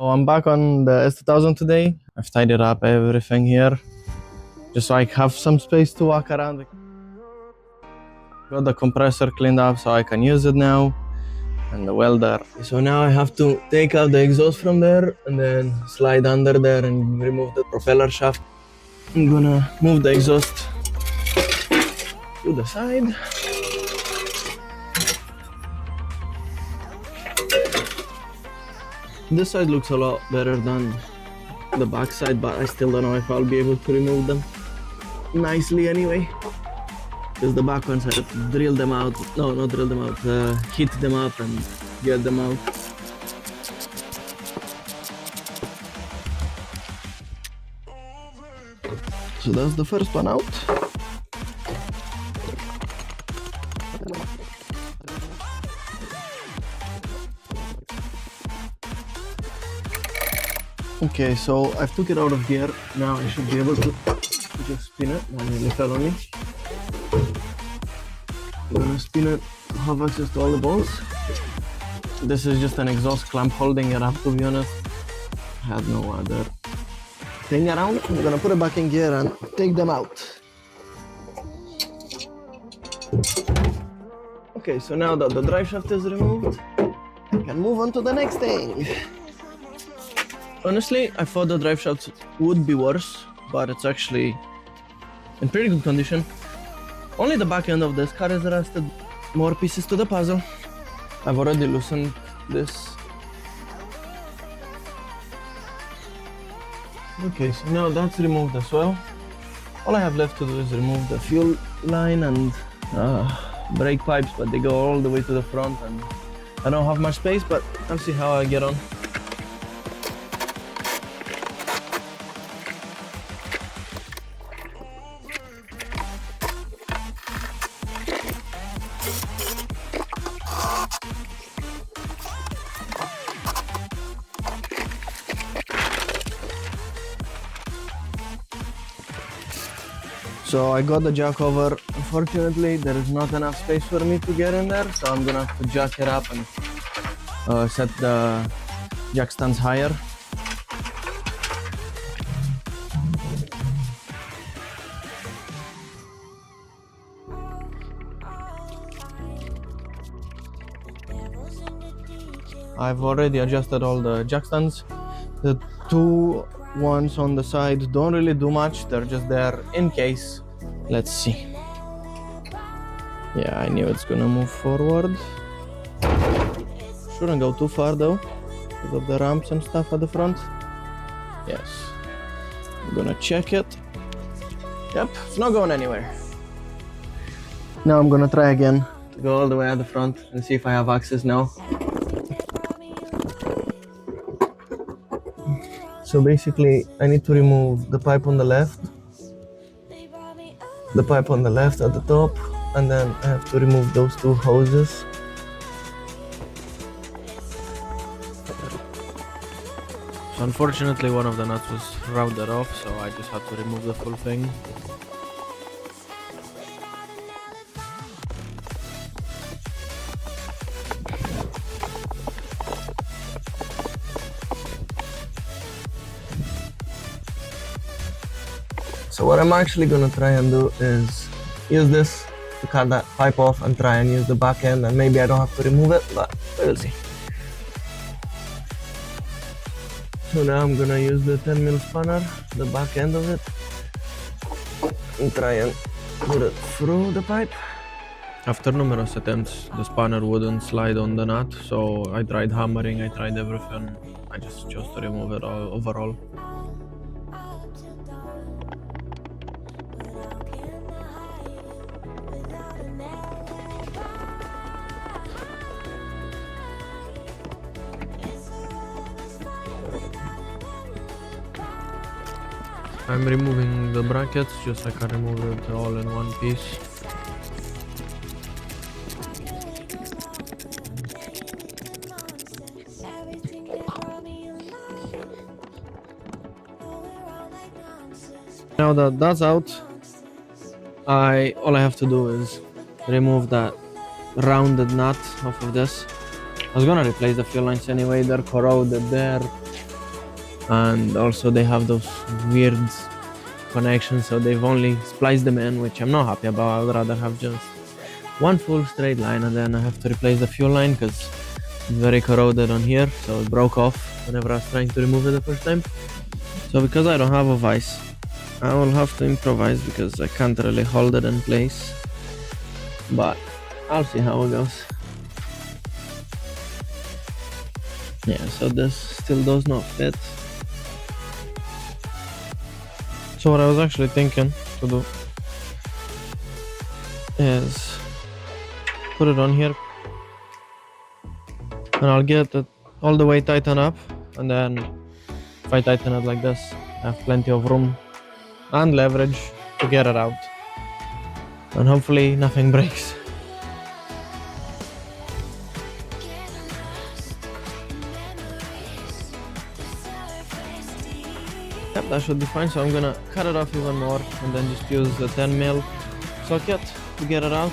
So I'm back on the S2000 today. I've tidied up everything here just so I have some space to walk around. Got the compressor cleaned up so I can use it now, and the welder. So now I have to take out the exhaust from there and then slide under there and remove the propeller shaft. I'm gonna move the exhaust to the side. This side looks a lot better than the back side, but I still don't know if I'll be able to remove them nicely anyway. Because the back ones I have to drill them out. No, not drill them out. Heat them up and get them out. So that's the first one out. Okay, so I've took it out of gear. Now I should be able to just spin it. That nearly fell on me. I'm gonna spin it, have access to all the bolts. This is just an exhaust clamp holding it up, to be honest. I had no other thing around. I'm gonna put it back in gear and take them out. Okay, so now that the drive shaft is removed, I can move on to the next thing. Honestly, I thought the drive shaft would be worse, but it's actually in pretty good condition. Only the back end of this car is rusted. More pieces to the puzzle. I've already loosened this. Okay, so now that's removed as well. All I have left to do is remove the fuel line and brake pipes, but they go all the way to the front and I don't have much space, but I'll see how I get on. So I got the jack over. Unfortunately, there is not enough space for me to get in there, so I'm gonna have to jack it up and set the jack stands higher. I've already adjusted all the jack stands. The two ones on the side don't really do much, they're just there in case. Let's see. Yeah, I knew it's gonna move forward. Shouldn't go too far though, because of the ramps and stuff at the front. Yes. I'm gonna check it. Yep, it's not going anywhere. Now I'm gonna try again to go all the way at the front and see if I have access now. So basically, I need to remove the pipe on the left, the pipe on the left at the top, and then I have to remove those two hoses. So unfortunately, one of the nuts was rounded off, so I just had to remove the full thing. So what I'm actually gonna try and do is use this to cut that pipe off and try and use the back end, and maybe I don't have to remove it, but we'll see. So now I'm gonna use the 10mm spanner, the back end of it, and try and put it through the pipe. After numerous attempts, the spanner wouldn't slide on the nut, so I tried hammering, I tried everything. I just chose to remove it all overall. I'm removing the brackets just so I can remove it all in one piece. Now that that's out, all I have to do is remove that rounded nut off of this. I was gonna replace the fuel lines anyway, they're corroded there. and also they have those weird connections, so they've only spliced them in, which I'm not happy about. I'd rather have just one full straight line, and then I have to replace the fuel line because it's very corroded on here, so it broke off whenever I was trying to remove it the first time. So because I don't have a vise, I will have to improvise because I can't really hold it in place, but I'll see how it goes. Yeah, so this still does not fit. So what I was actually thinking to do is put it on here, and I'll get it all the way tightened up, and then if I tighten it like this, I have plenty of room and leverage to get it out, and hopefully nothing breaks. Yep, that should be fine. So I'm gonna cut it off even more and then just use the 10mm socket to get it out,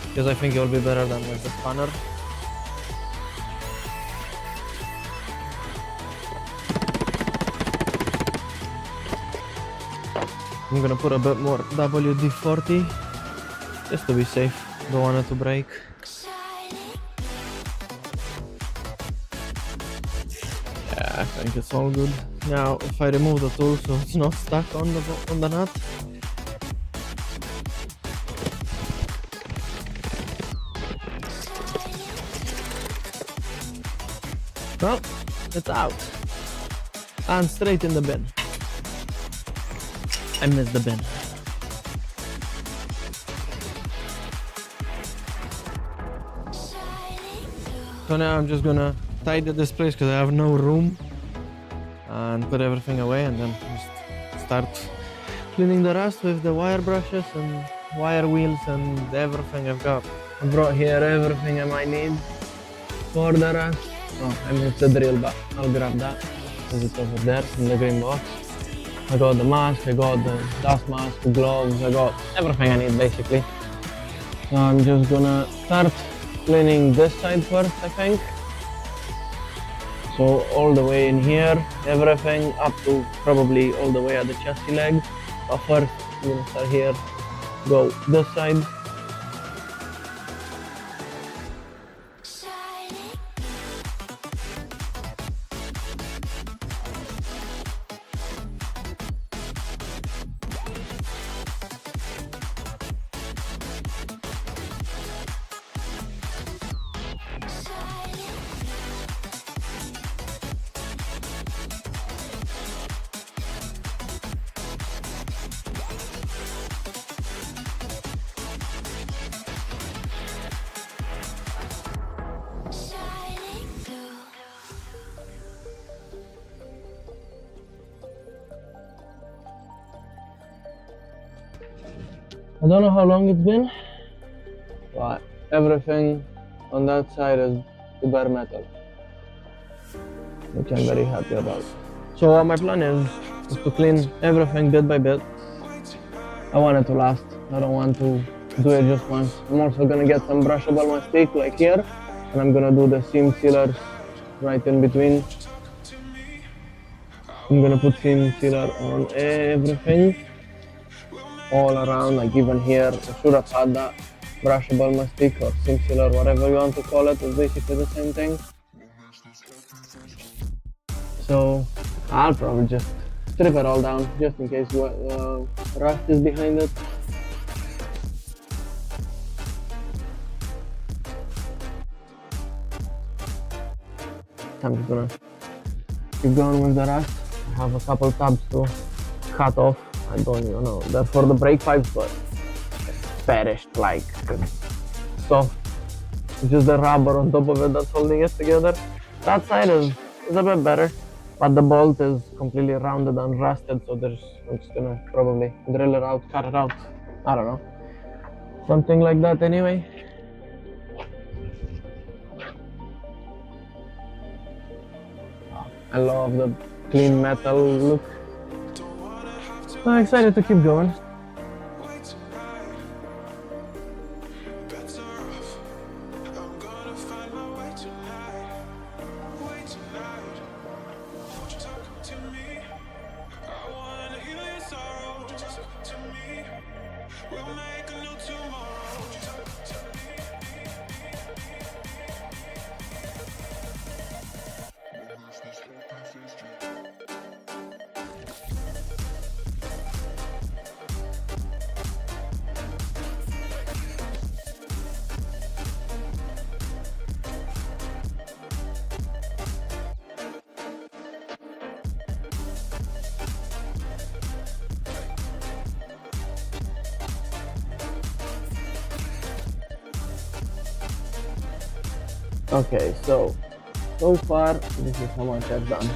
because I think it will be better than with the spanner. I'm gonna put a bit more WD-40 just to be safe. Don't want it to break. Yeah, I think it's all good. Now, if I remove the tool so it's not stuck on the nut. Well, it's out. And straight in the bin. I missed the bin. So now I'm just gonna tidy this place because I have no room, and put everything away, and then just start cleaning the rust with the wire brushes and wire wheels and everything I've got. I brought here everything I might need for the rust. Oh, I missed the drill, but I'll grab that because it's over there in the green box. I got the mask, I got the dust mask, the gloves, I got everything I need basically. So I'm just gonna start cleaning this side first, I think. So all the way in here, everything up to probably all the way at the chassis leg. But first I'm gonna start here, go this side. I don't know how long it's been, but everything on that side is the bare metal, which I'm very happy about. So what my plan is to clean everything bit by bit. I want it to last. I don't want to do it just once. I'm also gonna get some brushable mastic like here, and I'm gonna do the seam sealers right in between. I'm gonna put seam sealer on everything, all around, like even here. I should have had that brushable mastic or seam sealer, whatever you want to call it. It's basically the same thing. So I'll probably just strip it all down just in case rust is behind it. I'm just gonna keep going with the rust. I have a couple tabs to cut off. I don't even know. They're for the brake pipes, but perished, like soft. Just the rubber on top of it that's holding it together. That side is a bit better, but the bolt is completely rounded and rusted, so I'm just gonna probably drill it out, cut it out. I don't know. Something like that anyway. I love the clean metal look. I'm excited to keep going. Okay, so far this is how much I've done.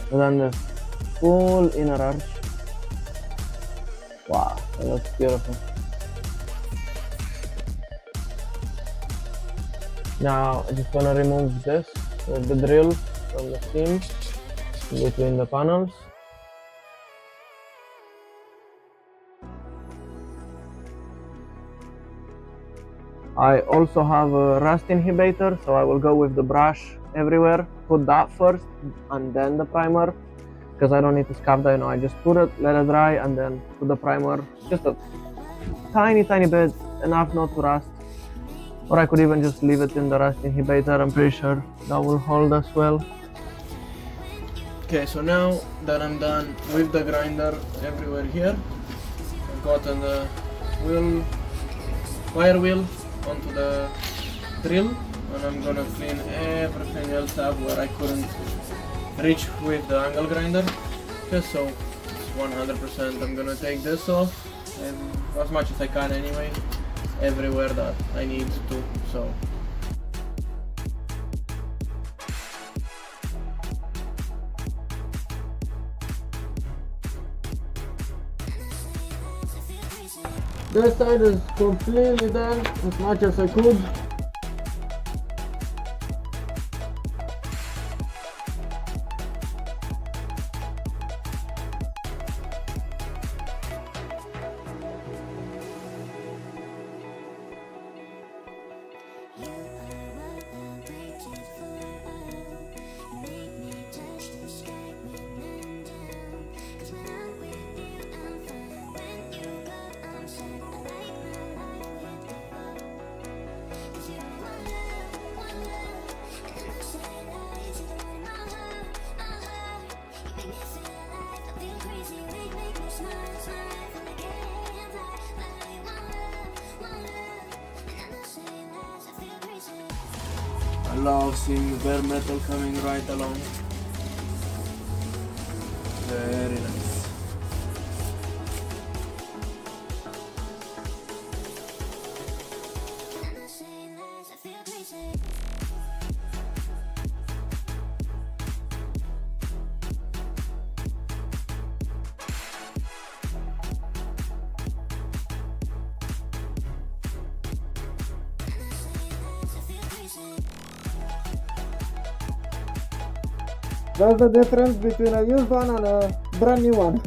I've done the full inner arch. Wow, that looks beautiful. Now I just wanna remove this with the drill from the seam between the panels. I also have a rust inhibitor, so I will go with the brush everywhere. Put that first and then the primer, because I don't need to scarf that, I just put it, let it dry, and then put the primer. Just a tiny bit, enough not to rust. Or I could even just leave it in the rust inhibitor, I'm pretty sure that will hold as well. Okay, so now that I'm done with the grinder everywhere here, I've gotten the wire wheel onto the drill, and I'm gonna clean everything else up where I couldn't reach with the angle grinder. Just so it's 100%, I'm gonna take this off, and as much as I can anyway, everywhere that I need to. So this side is completely done as much as I could. I love seeing bare metal coming right along. Very nice. That's the difference between a used one and a brand new one.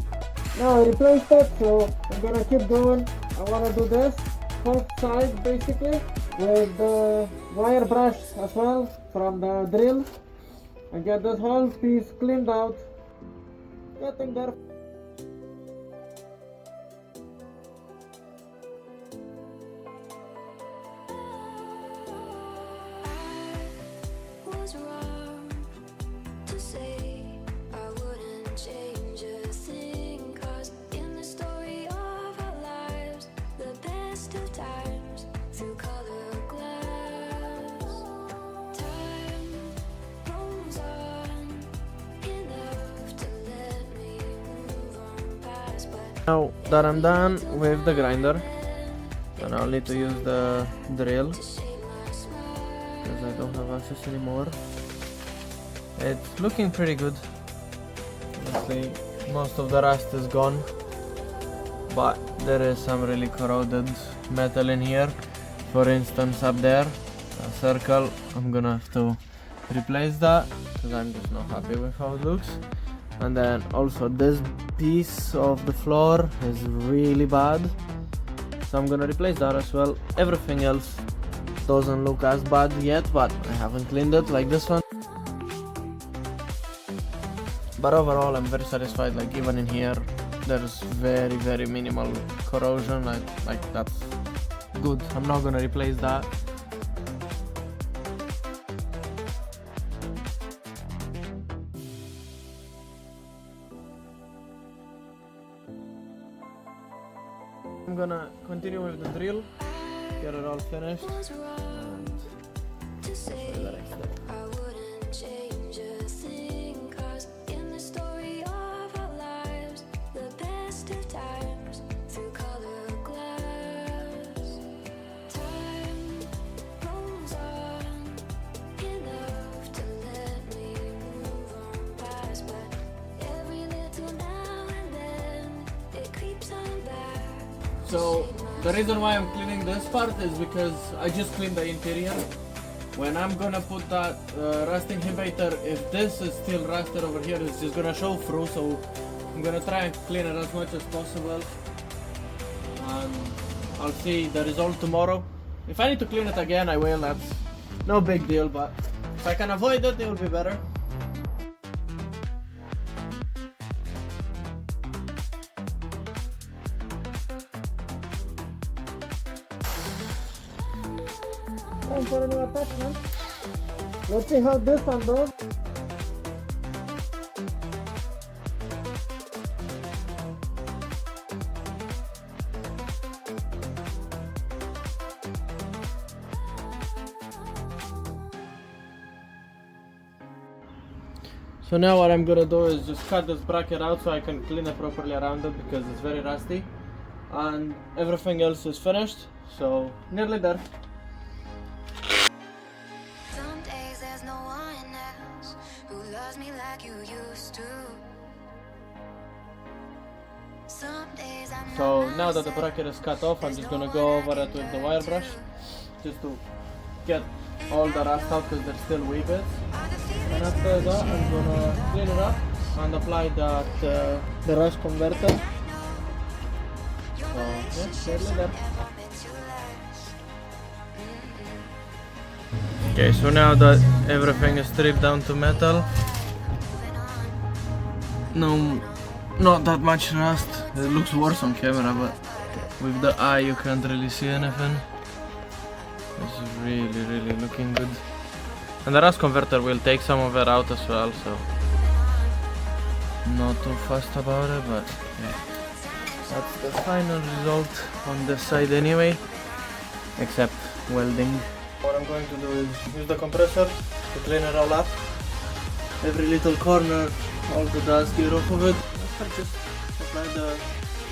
Now I replaced it, so I'm gonna keep going. I wanna do this whole side basically with the wire brush as well from the drill and get this whole piece cleaned out. Getting there. Now that I'm done with the grinder, then I'll need to use the drill because I don't have access anymore. It's looking pretty good. Honestly, most of the rust is gone, but there is some really corroded metal in here. For instance, up there, a circle, I'm gonna have to replace that because I'm just not happy with how it looks. And then also this piece of the floor is really bad, so I'm gonna replace that as well. Everything else doesn't look as bad yet, but I haven't cleaned it like this one. But overall I'm very satisfied. Like even in here there's very minimal corrosion, like that's good. I'm not gonna replace that. I'm gonna continue with the drill, get it all finished, and show you the next step. So the reason why I'm cleaning this part is because I just cleaned the interior. When I'm gonna put that rust inhibitor, if this is still rusted over here, it's just gonna show through, so I'm gonna try and clean it as much as possible. And I'll see the result tomorrow. If I need to clean it again, I will. That's no big deal, but if I can avoid it, it will be better. Time for a new attachment. Let's see how this one goes. So now what I'm gonna do is just cut this bracket out so I can clean it properly around it because it's very rusty. And everything else is finished, so nearly there. Some days there's no one else who loves me like you used to. Some days I'm So now that the bracket is cut off, I'm just gonna go over it with the wire brush just to get all the rust out because there's still wee bits. And after that, I'm gonna clean it up and apply that the rust converter. So yeah, nearly there. Okay, so now that everything is stripped down to metal, no, not that much rust. It looks worse on camera, but with the eye you can't really see anything. It's really looking good. And the rust converter will take some of it out as well, so not too fussed about it, but yeah. That's the final result on this side anyway, except welding. What I'm going to do is use the compressor to clean it all up. Every little corner, all the dust get off of it. I'll just apply the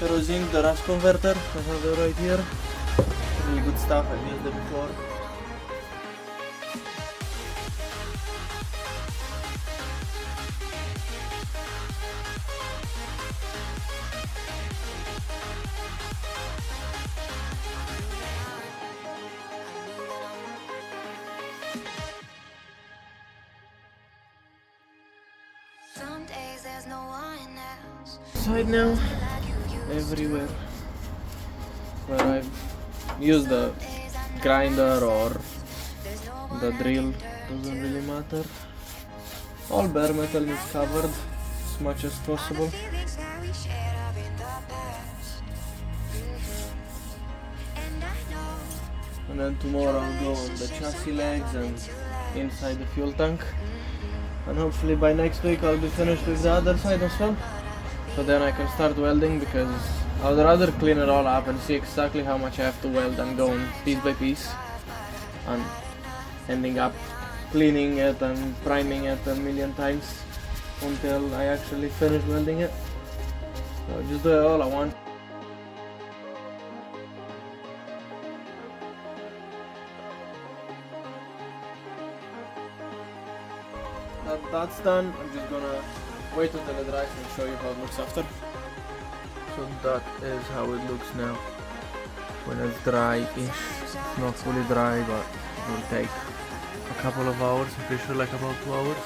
kerosene, the rust converter. I have it right here. Really good stuff, I've used it before. Some days there's no one else. Side now, everywhere where I've used the grinder or the drill, doesn't really matter. All bare metal is covered as much as possible. And then tomorrow I'll go on the chassis legs and inside the fuel tank. And hopefully by next week I'll be finished with the other side as well. So then I can start welding, because I would rather clean it all up and see exactly how much I have to weld than going piece by piece and ending up cleaning it and priming it a million times until I actually finish welding it. So just do it all at once. That's done. I'm just gonna wait until it dries and show you how it looks after. So that is how it looks now when it's dry-ish. It's not fully dry, but it will take a couple of hours. I'm pretty sure like about 2 hours.